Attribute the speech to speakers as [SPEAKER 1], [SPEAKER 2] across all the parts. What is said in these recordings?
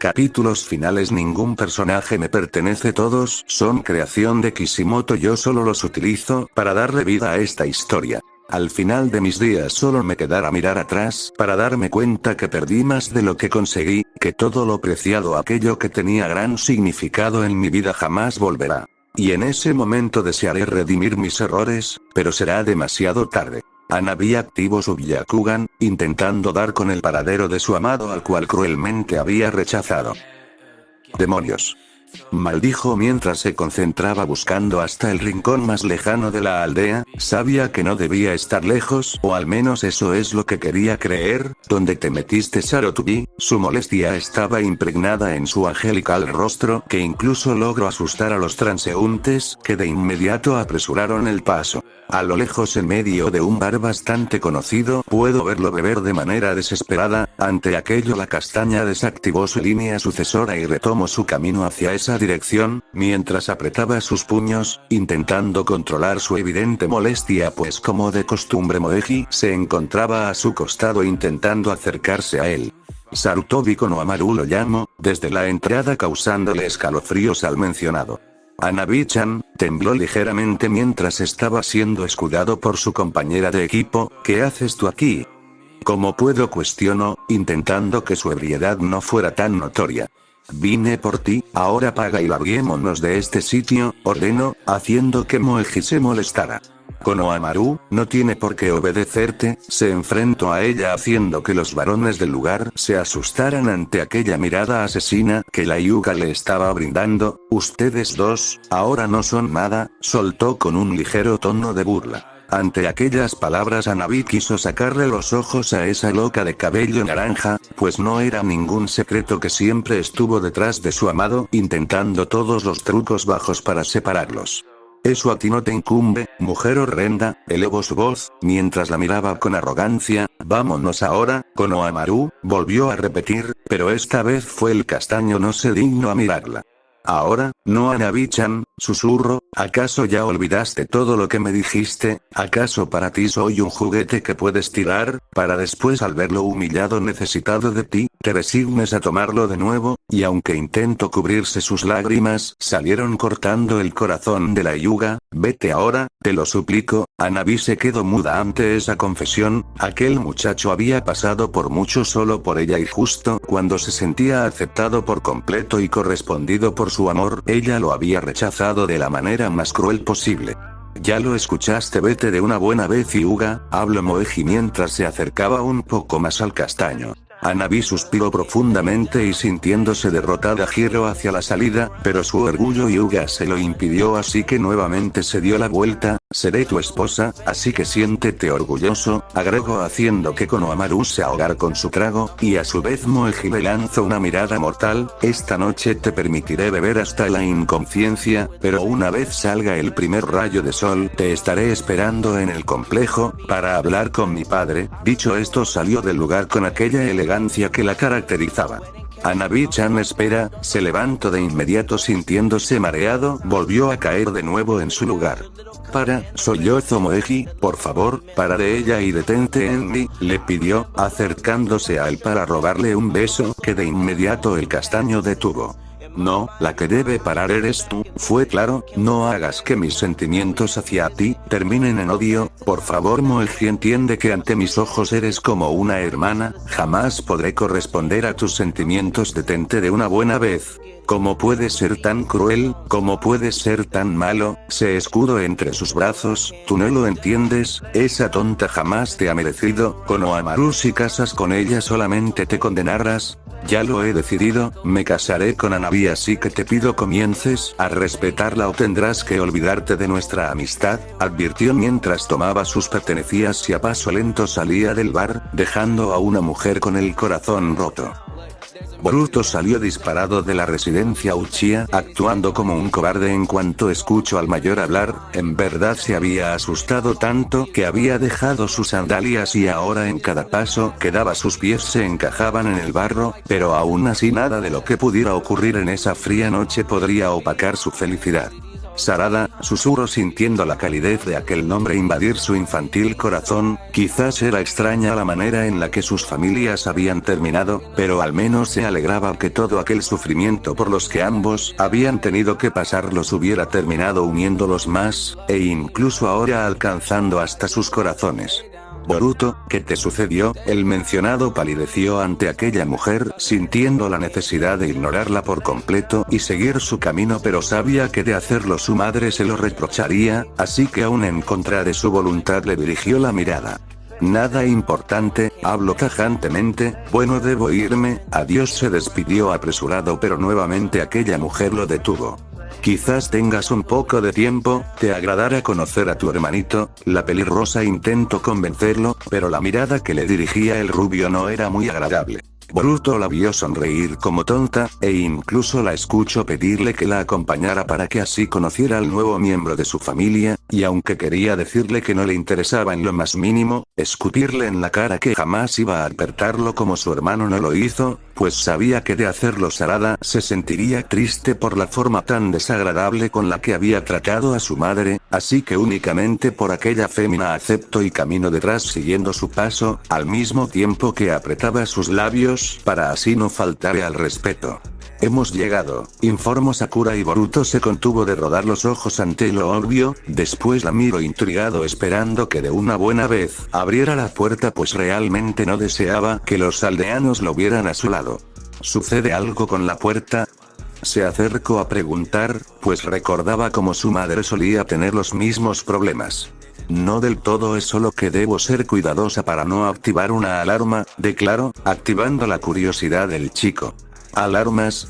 [SPEAKER 1] Capítulos finales. Ningún personaje me pertenece, todos son creación de Kishimoto, yo solo los utilizo para darle vida a esta historia. Al final de mis días solo me quedará mirar atrás para darme cuenta que perdí más de lo que conseguí, que todo lo preciado, aquello que tenía gran significado en mi vida, jamás volverá. Y en ese momento desearé redimir mis errores, pero será demasiado tarde. Hanabi activó su Byakugan, intentando dar con el paradero de su amado al cual cruelmente había rechazado. ¡Demonios!, maldijo mientras se concentraba buscando hasta el rincón más lejano de la aldea. Sabía que no debía estar lejos, o al menos eso es lo que quería creer. ¿Dónde te metiste, Sarutobi? Su molestia estaba impregnada en su angelical rostro, que incluso logró asustar a los transeúntes, que de inmediato apresuraron el paso. A lo lejos, en medio de un bar bastante conocido, puedo verlo beber de manera desesperada. Ante aquello, la castaña desactivó su línea sucesora y retomó su camino hacia esa dirección, mientras apretaba sus puños, intentando controlar su evidente molestia, pues como de costumbre Moegi se encontraba a su costado intentando acercarse a él. Sarutobi Konohamaru lo llamó, desde la entrada, causándole escalofríos al mencionado. Hanabi-chan tembló ligeramente mientras estaba siendo escudado por su compañera de equipo. ¿Qué haces tú aquí? ¿Cómo puedo?, cuestionó, intentando que su ebriedad no fuera tan notoria. Vine por ti, ahora paga y larguémonos de este sitio, ordenó, haciendo que Moegi se molestara. Konohamaru no tiene por qué obedecerte, se enfrentó a ella, haciendo que los varones del lugar se asustaran ante aquella mirada asesina que la Hyuga le estaba brindando. Ustedes dos, ahora no son nada, soltó con un ligero tono de burla. Ante aquellas palabras, Hanabi quiso sacarle los ojos a esa loca de cabello naranja, pues no era ningún secreto que siempre estuvo detrás de su amado, intentando todos los trucos bajos para separarlos. Eso a ti no te incumbe, mujer horrenda, elevó su voz, mientras la miraba con arrogancia. Vámonos ahora, Konohamaru, volvió a repetir, pero esta vez fue el castaño, no se dignó a mirarla. Ahora, no, Hanabi-chan, susurró, ¿acaso ya olvidaste todo lo que me dijiste? ¿Acaso para ti soy un juguete que puedes tirar, para después, al verlo humillado, necesitado de ti, te resignes a tomarlo de nuevo? Y aunque intentó cubrirse sus lágrimas, salieron cortando el corazón de la Hyuga. Vete ahora, te lo suplico. Hanabi se quedó muda ante esa confesión. Aquel muchacho había pasado por mucho solo por ella, y justo cuando se sentía aceptado por completo y correspondido por su amor, ella lo había rechazado de la manera más cruel posible. Ya lo escuchaste, vete de una buena vez, Hyuga, habló Moegi mientras se acercaba un poco más al castaño. Hanabi suspiró profundamente y, sintiéndose derrotada, giró hacia la salida, pero su orgullo Hyuga se lo impidió, así que nuevamente se dio la vuelta. Seré tu esposa, así que siéntete orgulloso, agregó, haciendo que Konohamaru se ahogara con su trago, y a su vez Moegi le lanzó una mirada mortal. Esta noche te permitiré beber hasta la inconsciencia, pero una vez salga el primer rayo de sol, te estaré esperando en el complejo, para hablar con mi padre. Dicho esto, salió del lugar con aquella elegancia que la caracterizaba. Hanabi-chan, espera, se levantó de inmediato sintiéndose mareado, volvió a caer de nuevo en su lugar. Sollozó Moegi, por favor, para de ella y detente en mí, le pidió, acercándose a él para robarle un beso, que de inmediato el castaño detuvo. No, la que debe parar eres tú, fue claro, no hagas que mis sentimientos hacia ti terminen en odio, por favor Moegi, entiende que ante mis ojos eres como una hermana, jamás podré corresponder a tus sentimientos, detente de una buena vez. ¿Cómo puedes ser tan cruel? ¿Cómo puedes ser tan malo? Se escudó entre sus brazos. Tú no lo entiendes, esa tonta jamás te ha merecido. Konohamaru, si casas con ella solamente te condenarás. Ya lo he decidido, me casaré con Hanabi, así que te pido comiences a respetarla o tendrás que olvidarte de nuestra amistad, advirtió mientras tomaba sus pertenencias y a paso lento salía del bar, dejando a una mujer con el corazón roto. Boruto salió disparado de la residencia Uchiha, actuando como un cobarde en cuanto escuchó al mayor hablar. En verdad se había asustado tanto que había dejado sus sandalias y ahora en cada paso que daba sus pies se encajaban en el barro, pero aún así nada de lo que pudiera ocurrir en esa fría noche podría opacar su felicidad. Sarada, susurró sintiendo la calidez de aquel nombre invadir su infantil corazón. Quizás era extraña la manera en la que sus familias habían terminado, pero al menos se alegraba que todo aquel sufrimiento por los que ambos habían tenido que pasar los hubiera terminado uniéndolos más, e incluso ahora alcanzando hasta sus corazones. Boruto, ¿qué te sucedió? El mencionado palideció ante aquella mujer, sintiendo la necesidad de ignorarla por completo y seguir su camino, pero sabía que de hacerlo su madre se lo reprocharía, así que aún en contra de su voluntad le dirigió la mirada. Nada importante, habló tajantemente. Bueno, debo irme, adiós. Se despidió apresurado, pero nuevamente aquella mujer lo detuvo. Quizás tengas un poco de tiempo, te agradará conocer a tu hermanito. La pelirrosa intentó convencerlo, pero la mirada que le dirigía el rubio no era muy agradable. Boruto la vio sonreír como tonta, e incluso la escuchó pedirle que la acompañara para que así conociera al nuevo miembro de su familia, y aunque quería decirle que no le interesaba en lo más mínimo, escupirle en la cara que jamás iba a advertirlo como su hermano no lo hizo, pues sabía que de hacerlo Sarada se sentiría triste por la forma tan desagradable con la que había tratado a su madre, así que únicamente por aquella fémina aceptó y caminó detrás siguiendo su paso, al mismo tiempo que apretaba sus labios para así no faltarle al respeto. Hemos llegado, informó Sakura, y Boruto se contuvo de rodar los ojos ante lo obvio. Después la miró intrigado esperando que de una buena vez abriera la puerta, pues realmente no deseaba que los aldeanos lo vieran a su lado. ¿Sucede algo con la puerta? Se acercó a preguntar, pues recordaba cómo su madre solía tener los mismos problemas. No del todo, es solo que debo ser cuidadosa para no activar una alarma, declaró, activando la curiosidad del chico. ¿Alarmas?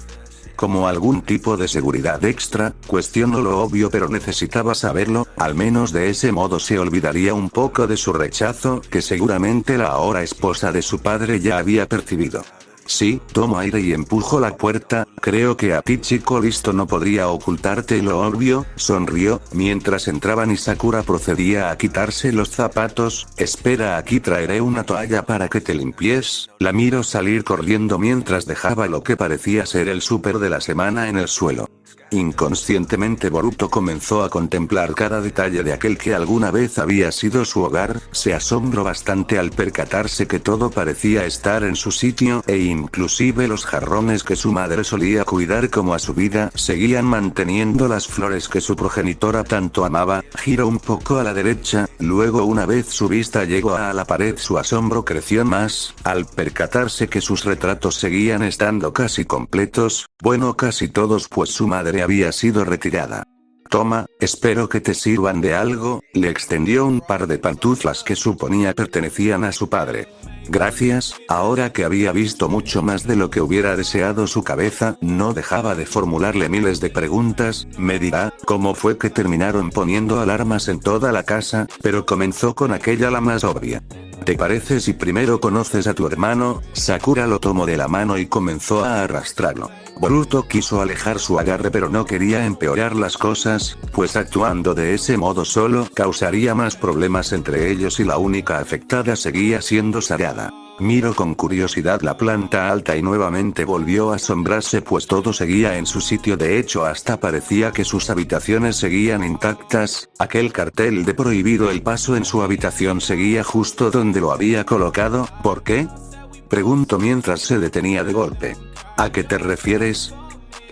[SPEAKER 1] ¿Como algún tipo de seguridad extra? Cuestionó lo obvio, pero necesitaba saberlo, al menos de ese modo se olvidaría un poco de su rechazo, que seguramente la ahora esposa de su padre ya había percibido. Sí, tomo aire y empujo la puerta. Creo que a ti, chico listo, no podría ocultarte lo obvio, sonrió, mientras entraban y Sakura procedía a quitarse los zapatos. Espera, aquí traeré una toalla para que te limpies. La miró salir corriendo mientras dejaba lo que parecía ser el súper de la semana en el suelo. Inconscientemente Boruto comenzó a contemplar cada detalle de aquel que alguna vez había sido su hogar. Se asombró bastante al percatarse que todo parecía estar en su sitio, e inclusive los jarrones que su madre solía cuidar como a su vida seguían manteniendo las flores que su progenitora tanto amaba. Giró un poco a la derecha, luego una vez su vista llegó a la pared su asombro creció más, al percatarse que sus retratos seguían estando casi completos, bueno, casi todos, pues su madre había sido retirada. Toma, espero que te sirvan de algo. Le extendió un par de pantuflas que suponía pertenecían a su padre. Gracias. Ahora que había visto mucho más de lo que hubiera deseado, su cabeza no dejaba de formularle miles de preguntas. Me dirá, ¿cómo fue que terminaron poniendo alarmas en toda la casa? Pero comenzó con aquella la más obvia. ¿Te parece si primero conoces a tu hermano? Sakura lo tomó de la mano y comenzó a arrastrarlo. Boruto quiso alejar su agarre, pero no quería empeorar las cosas, pues actuando de ese modo solo causaría más problemas entre ellos y la única afectada seguía siendo Sarada. Miró con curiosidad la planta alta y nuevamente volvió a asombrarse, pues todo seguía en su sitio, de hecho hasta parecía que sus habitaciones seguían intactas. Aquel cartel de prohibido el paso en su habitación seguía justo donde lo había colocado. ¿Por qué?, preguntó mientras se detenía de golpe. ¿A qué te refieres?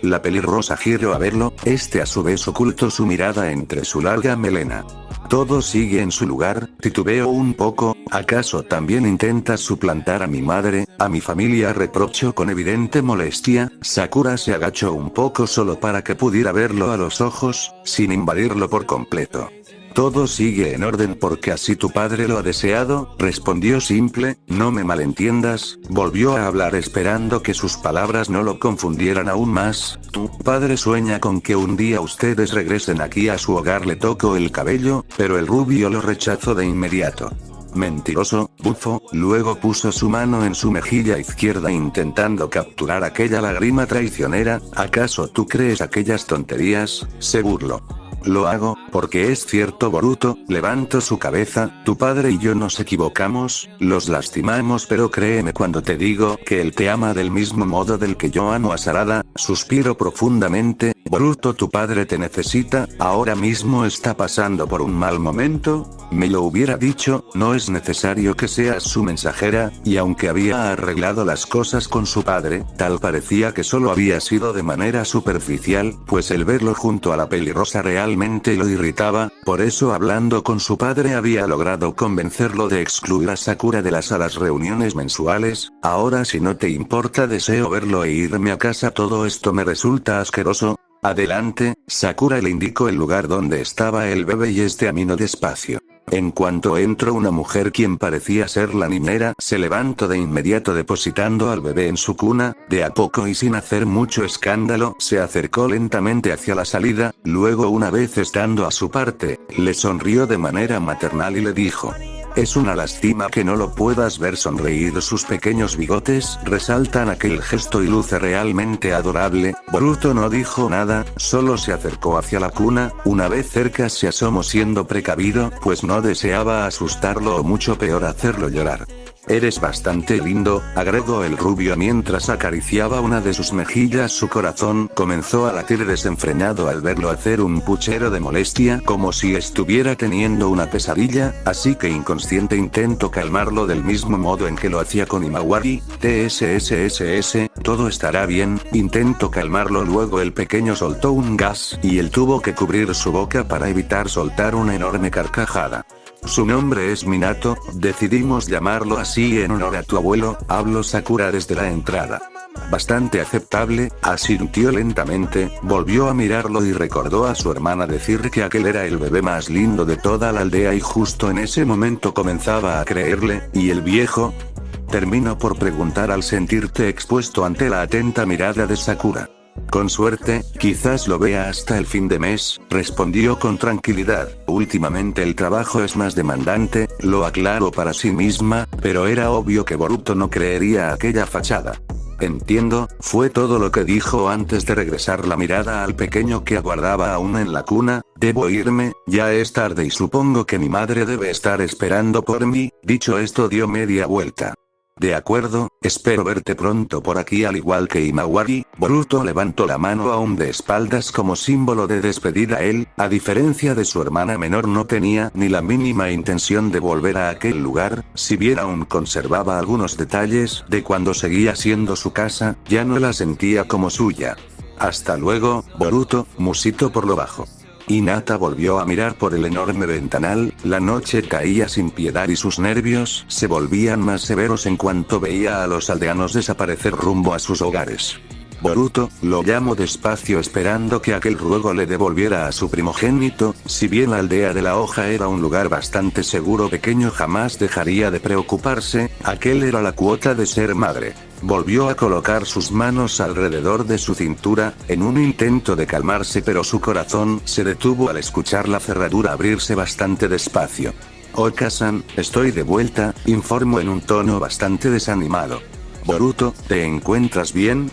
[SPEAKER 1] La pelirrosa giró a verlo, este a su vez ocultó su mirada entre su larga melena. Todo sigue en su lugar, titubeó un poco. ¿Acaso también intentas suplantar a mi madre, a mi familia?, reprochó con evidente molestia. Sakura se agachó un poco solo para que pudiera verlo a los ojos, sin invadirlo por completo. Todo sigue en orden porque así tu padre lo ha deseado, respondió simple. No me malentiendas, volvió a hablar esperando que sus palabras no lo confundieran aún más. Tu padre sueña con que un día ustedes regresen aquí a su hogar. Le tocó el cabello, pero el rubio lo rechazó de inmediato. Mentiroso, bufó. Luego puso su mano en su mejilla izquierda intentando capturar aquella lágrima traicionera. ¿Acaso tú crees aquellas tonterías?, se burló. Lo hago, porque es cierto. Boruto levantó su cabeza. Tu padre y yo nos equivocamos, los lastimamos, pero créeme cuando te digo que él te ama del mismo modo del que yo amo a Sarada. Suspiro profundamente. Boruto, tu padre te necesita, ahora mismo está pasando por un mal momento. Me lo hubiera dicho, no es necesario que seas su mensajera, y aunque había arreglado las cosas con su padre, tal parecía que solo había sido de manera superficial, pues el verlo junto a la pelirrosa realmente lo irritaba, por eso hablando con su padre había logrado convencerlo de excluir a Sakura de las reuniones mensuales. Ahora, si no te importa, deseo verlo e irme a casa. Todo esto me resulta asqueroso. Adelante. Sakura le indicó el lugar donde estaba el bebé y este caminó despacio. En cuanto entró una mujer quien parecía ser la niñera, se levantó de inmediato depositando al bebé en su cuna, de a poco y sin hacer mucho escándalo, se acercó lentamente hacia la salida, luego una vez estando a su parte, le sonrió de manera maternal y le dijo: es una lástima que no lo puedas ver sonreír. Sus pequeños bigotes resaltan aquel gesto y luce realmente adorable. Boruto no dijo nada, solo se acercó hacia la cuna. Una vez cerca se asomó siendo precavido, pues no deseaba asustarlo o mucho peor hacerlo llorar. Eres bastante lindo, agregó el rubio mientras acariciaba una de sus mejillas. Su corazón comenzó a latir desenfrenado al verlo hacer un puchero de molestia, como si estuviera teniendo una pesadilla, así que inconsciente intentó calmarlo del mismo modo en que lo hacía con Himawari. TSSSS, todo estará bien, intentó calmarlo. Luego el pequeño soltó un gas, y él tuvo que cubrir su boca para evitar soltar una enorme carcajada. Su nombre es Minato, decidimos llamarlo así en honor a tu abuelo, habló Sakura desde la entrada. Bastante aceptable, asintió lentamente, volvió a mirarlo y recordó a su hermana decir que aquel era el bebé más lindo de toda la aldea y justo en ese momento comenzaba a creerle. ¿Y el viejo? Terminó por preguntar al sentirte expuesto ante la atenta mirada de Sakura. Con suerte, quizás lo vea hasta el fin de mes, respondió con tranquilidad. Últimamente el trabajo es más demandante, lo aclaró para sí misma, pero era obvio que Boruto no creería aquella fachada. Entiendo, fue todo lo que dijo antes de regresar la mirada al pequeño que aguardaba aún en la cuna. Debo irme, ya es tarde y supongo que mi madre debe estar esperando por mí. Dicho esto dio media vuelta. De acuerdo, espero verte pronto por aquí al igual que Himawari. Boruto levantó la mano aún de espaldas como símbolo de despedida. Él, a diferencia de su hermana menor, no tenía ni la mínima intención de volver a aquel lugar, si bien aún conservaba algunos detalles de cuando seguía siendo su casa, ya no la sentía como suya. Hasta luego, Boruto, musitó por lo bajo. Hinata volvió a mirar por el enorme ventanal. La noche caía sin piedad y sus nervios se volvían más severos en cuanto veía a los aldeanos desaparecer rumbo a sus hogares. Boruto, lo llamó despacio esperando que aquel ruego le devolviera a su primogénito. Si bien la aldea de la hoja era un lugar bastante seguro, pequeño jamás dejaría de preocuparse, aquel era la cuota de ser madre. Volvió a colocar sus manos alrededor de su cintura, en un intento de calmarse, pero su corazón se detuvo al escuchar la cerradura abrirse bastante despacio. Okasan, estoy de vuelta, informó en un tono bastante desanimado. Boruto, ¿te encuentras bien?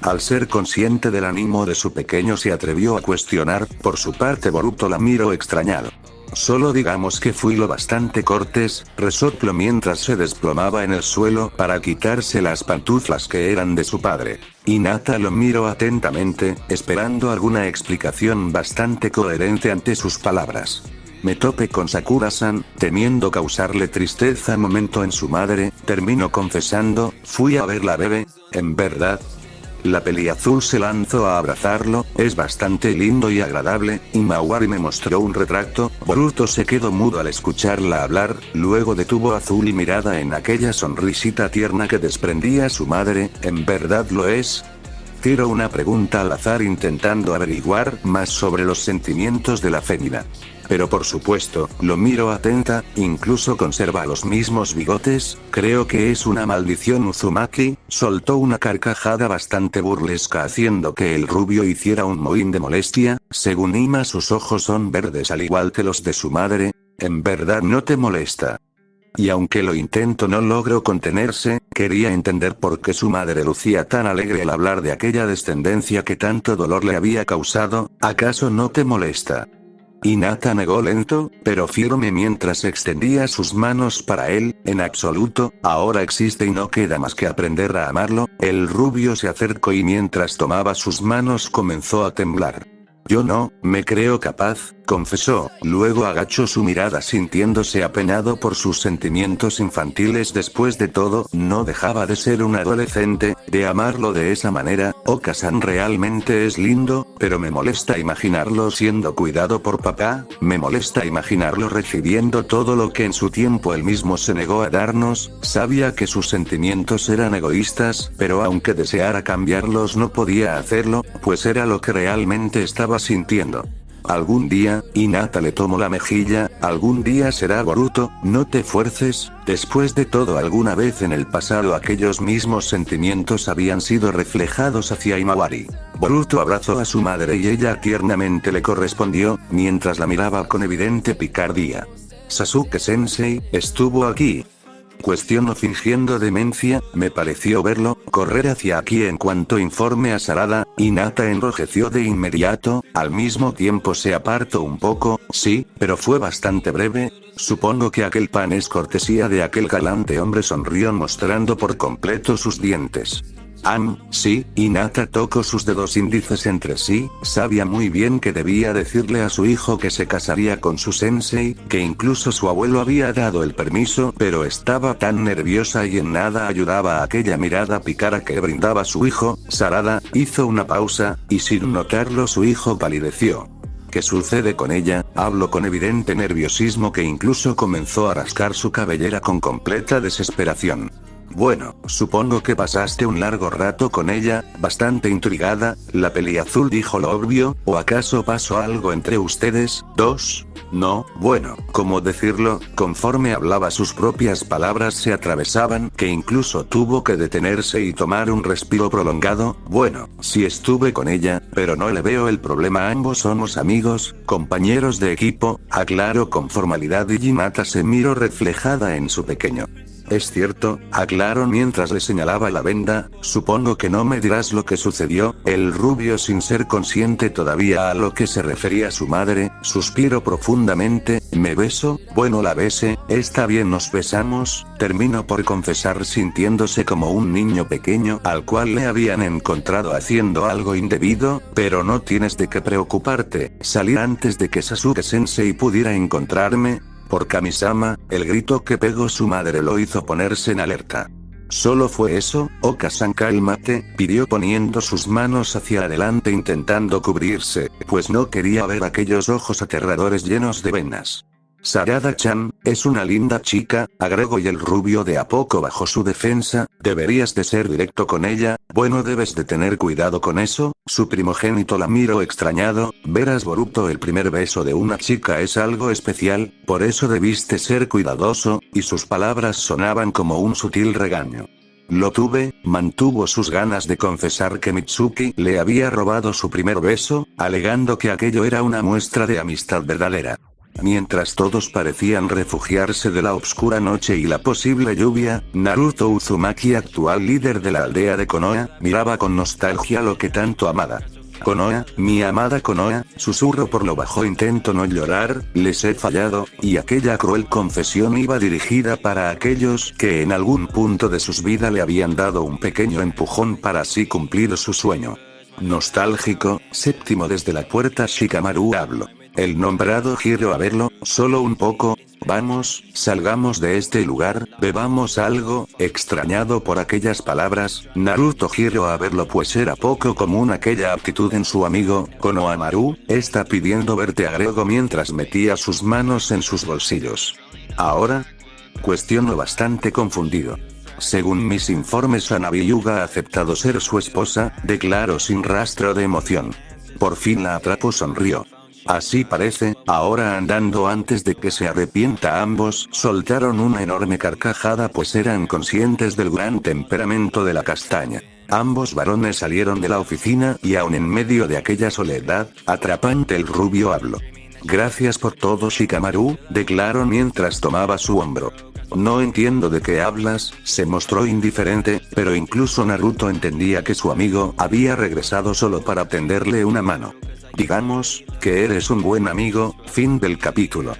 [SPEAKER 1] Al ser consciente del ánimo de su pequeño se atrevió a cuestionar. Por su parte Boruto la miró extrañado. Solo digamos que fui lo bastante cortés, resopló mientras se desplomaba en el suelo para quitarse las pantuflas que eran de su padre. Hinata lo miró atentamente, esperando alguna explicación bastante coherente ante sus palabras. Me topé con Sakura-san, temiendo causarle tristeza momento en su madre, terminó confesando, fui a verla bebé, en verdad. La peliazul se lanzó a abrazarlo, es bastante lindo y agradable. Himawari me mostró un retrato. Boruto se quedó mudo al escucharla hablar, luego detuvo azul y mirada en aquella sonrisita tierna que desprendía su madre. ¿En verdad lo es? Tiró una pregunta al azar intentando averiguar más sobre los sentimientos de la fémina. Pero por supuesto, lo miro atenta, incluso conserva los mismos bigotes, creo que es una maldición. Uzumaki soltó una carcajada bastante burlesca haciendo que el rubio hiciera un mohín de molestia. Según Ima, sus ojos son verdes al igual que los de su madre. ¿En verdad no te molesta? Y aunque lo intento no logro contenerse, quería entender por qué su madre lucía tan alegre al hablar de aquella descendencia que tanto dolor le había causado. ¿Acaso no te molesta? Hinata negó lento, pero firme mientras extendía sus manos para él. En absoluto, ahora existe y no queda más que aprender a amarlo. El rubio se acercó y mientras tomaba sus manos comenzó a temblar. Yo no me creo capaz, confesó, luego agachó su mirada sintiéndose apenado por sus sentimientos infantiles. Después de todo, no dejaba de ser un adolescente, de amarlo de esa manera. Oka-san realmente es lindo, pero me molesta imaginarlo siendo cuidado por papá, me molesta imaginarlo recibiendo todo lo que en su tiempo él mismo se negó a darnos. Sabía que sus sentimientos eran egoístas, pero aunque deseara cambiarlos no podía hacerlo, pues era lo que realmente estaba sintiendo. Algún día, Hinata le tomó la mejilla, algún día será Boruto, no te fuerces. Después de todo, alguna vez en el pasado aquellos mismos sentimientos habían sido reflejados hacia Himawari. Boruto abrazó a su madre y ella tiernamente le correspondió, mientras la miraba con evidente picardía. Sasuke-sensei, estuvo aquí. Cuestionó fingiendo demencia, me pareció verlo correr hacia aquí en cuanto informe a Sarada. Hinata enrojeció de inmediato, al mismo tiempo se apartó un poco. Sí, pero fue bastante breve. Supongo que aquel pan es cortesía de aquel galante hombre, sonrió mostrando por completo sus dientes. Sí, Hinata tocó sus dedos índices entre sí, sabía muy bien que debía decirle a su hijo que se casaría con su sensei, que incluso su abuelo había dado el permiso, pero estaba tan nerviosa y en nada ayudaba a aquella mirada pícara que brindaba su hijo. Sarada hizo una pausa, y sin notarlo su hijo palideció. ¿Qué sucede con ella? Habló con evidente nerviosismo que incluso comenzó a rascar su cabellera con completa desesperación. Bueno, supongo que pasaste un largo rato con ella, bastante intrigada. La peliazul dijo lo obvio, ¿o acaso pasó algo entre ustedes dos? No, bueno, ¿cómo decirlo? Conforme hablaba sus propias palabras se atravesaban, que incluso tuvo que detenerse y tomar un respiro prolongado. Bueno, sí estuve con ella, pero no le veo el problema, ambos somos amigos, compañeros de equipo, aclaró con formalidad y Hinata se miró reflejada en su pequeño. Es cierto, aclaró mientras le señalaba la venda, supongo que no me dirás lo que sucedió. El rubio, sin ser consciente todavía a lo que se refería su madre, suspiró profundamente. ¿Me beso? Bueno, la besé, está bien, nos besamos, terminó por confesar sintiéndose como un niño pequeño al cual le habían encontrado haciendo algo indebido, pero no tienes de qué preocuparte, salí antes de que Sasuke-sensei pudiera encontrarme. Por Kamisama, el grito que pegó su madre lo hizo ponerse en alerta. ¿Solo fue eso? Oka-san, cálmate, pidió poniendo sus manos hacia adelante intentando cubrirse, pues no quería ver aquellos ojos aterradores llenos de venas. Sarada-chan, es una linda chica, agregó y el rubio de a poco bajó su defensa, deberías de ser directo con ella, bueno debes de tener cuidado con eso. Su primogénito la miró extrañado, verás Boruto, el primer beso de una chica es algo especial, por eso debiste ser cuidadoso, y sus palabras sonaban como un sutil regaño. Lo tuve, mantuvo sus ganas de confesar que Mitsuki le había robado su primer beso, alegando que aquello era una muestra de amistad verdadera. Mientras todos parecían refugiarse de la oscura noche y la posible lluvia, Naruto Uzumaki, actual líder de la aldea de Konoha, miraba con nostalgia lo que tanto amaba. Konoha, mi amada Konoha, susurró por lo bajo, intento no llorar, les he fallado, y aquella cruel confesión iba dirigida para aquellos que en algún punto de sus vidas le habían dado un pequeño empujón para así cumplir su sueño. Nostálgico, séptimo desde la puerta Shikamaru habló. El nombrado giró a verlo, solo un poco. Vamos, salgamos de este lugar, bebamos algo. Extrañado por aquellas palabras, Naruto giró a verlo, pues era poco común aquella actitud en su amigo. Konohamaru, está pidiendo verte, agregó mientras metía sus manos en sus bolsillos. ¿Ahora? Cuestionó bastante confundido. Según mis informes, Hanabi-yuga ha aceptado ser su esposa, declaró sin rastro de emoción. Por fin la atrapó, sonrió. Así parece, ahora andando antes de que se arrepienta. Ambos soltaron una enorme carcajada, pues eran conscientes del gran temperamento de la castaña. Ambos varones salieron de la oficina y aun en medio de aquella soledad atrapante el rubio habló. Gracias por todo, Shikamaru, declaró mientras tomaba su hombro. No entiendo de qué hablas, se mostró indiferente, pero incluso Naruto entendía que su amigo había regresado solo para tenderle una mano. Digamos, que eres un buen amigo, fin del capítulo.